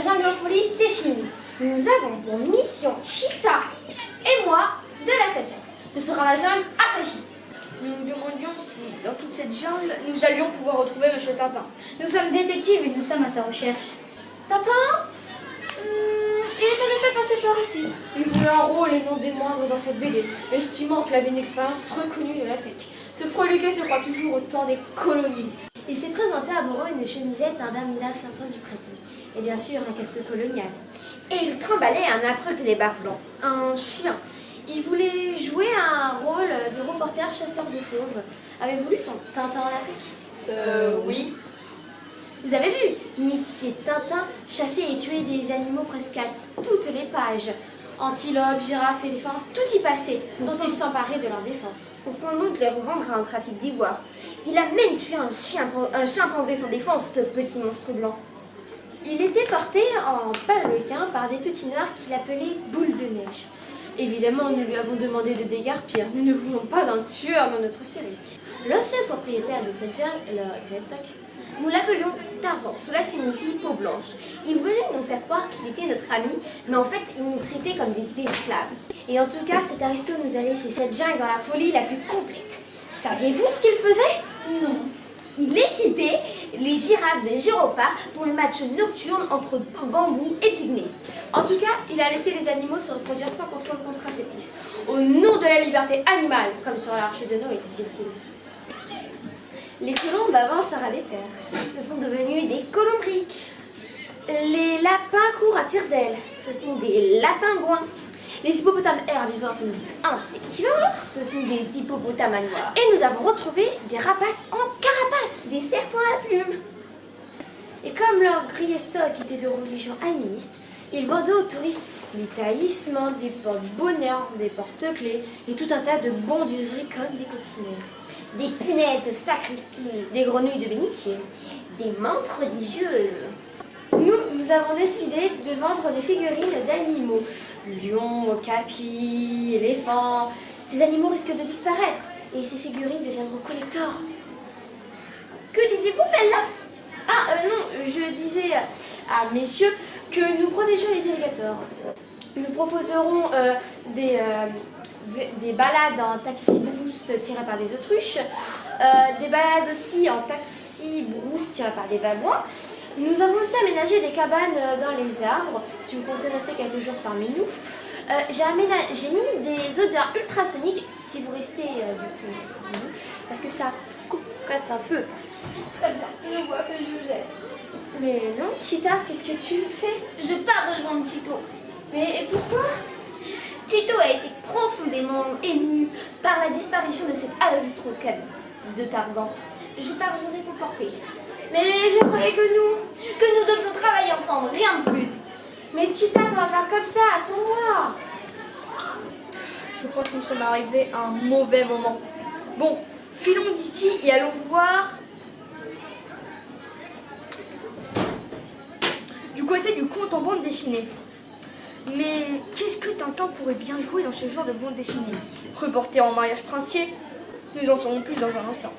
jungle en folie, c'est fini. Nous avons pour mission Cheetah et moi de la sagesse. Ce sera la jungle assagie. Nous nous demandions si, dans toute cette jungle, nous allions pouvoir retrouver M. Tintin. Nous sommes détectives et nous sommes à sa recherche. Tintin il est en effet passé par ici. Il voulait un rôle et non des moindres dans cette BD, estimant qu'il avait une expérience reconnue de l'Afrique. Ce freluquet se croit toujours au temps des colonies. Il s'est présenté à Moreau une chemisette, un bermuda sortant du pressing, et bien sûr un casque colonial. Et il trimballait un affreux télébar blanc, un chien. Il voulait jouer un rôle de reporter chasseur de fauves. Avez-vous lu son Tintin en Afrique? Oui. Vous avez vu, Monsieur Tintin chassait et tuait des animaux presque à toutes les pages. Antilopes, girafes, éléphants, tout y passait, dont il s'emparait de leur défense. Pour sans doute les revendre à un trafic d'ivoire. Il a même tué un chimpanzé sans défense, ce petit monstre blanc. Il était porté en palequin par des petits noirs qu'il appelait Boule de Neige. Évidemment, nous lui avons demandé de déguerpir. Nous ne voulons pas d'un tueur dans notre série. L'ancien propriétaire de cette jungle, le Greystock, Nous l'appelions Tarzan, cela signifie peau blanche. Il voulait nous faire croire qu'il était notre ami, mais en fait, il nous traitait comme des esclaves. et en tout cas, cet aristo nous a laissé cette jungle dans la folie la plus complète. Saviez-vous ce qu'il faisait? Non. Il équipait les girafes de gyrophares pour le match nocturne entre bambou et pygmée. En tout cas, il a laissé les animaux se reproduire sans contrôle contraceptif. Au nom de la liberté animale, comme sur l'arche de Noé, disait-il. Les colombes avancent à ras des terres. Ce sont devenus des colombriques. Les lapins courent à tire-d'aile. Ce sont des lapingouins. Les hippopotames herbivores sont insectivores. Ce sont des hippopotames à noirs. Et nous avons retrouvé des rapaces en carapace. Des serpents à plumes. Et comme leur Greystock était de religion animiste, ils vendaient aux touristes des taillissements, des porte-bonheur, des porte-clés et tout un tas de bondieuseries comme des coccinelles. Des punaises de sacristie. Des grenouilles de bénitier. Des menthes religieuses. Nous avons décidé de vendre des figurines d'animaux. Lions, okapis, éléphants. Ces animaux risquent de disparaître et ces figurines deviendront collector. Que disiez-vous, Bella? Non, je disais à messieurs que nous protégeons les alligators. Nous proposerons des balades en taxi-brousse tirées par des autruches, des balades aussi en taxi-brousse tirées par des babouins. Nous avons aussi aménagé des cabanes dans les arbres, si vous comptez rester quelques jours parmi nous. J'ai mis des odeurs ultrasoniques, si vous restez du coup, parce que ça cocotte un peu par ici. Je vois que je gère. Mais non, Cheetah, qu'est-ce que tu fais? Je pars rejoindre Chito. Mais pourquoi? Chito a été profondément ému par la disparition de cet aristrocade de Tarzan. Je pars le réconforter. Mais je croyais que nous... Que nous devions travailler ensemble, rien de plus. Mais Cheetah, tu vas faire comme ça, attends-moi. Je crois que nous sommes arrivés à un mauvais moment. Bon, filons d'ici et allons voir du côté du conte en bande dessinée. Mais qu'est-ce que Tintin pourrait bien jouer dans ce genre de bande dessinée? Reporter en mariage princier? Nous en saurons plus dans un instant.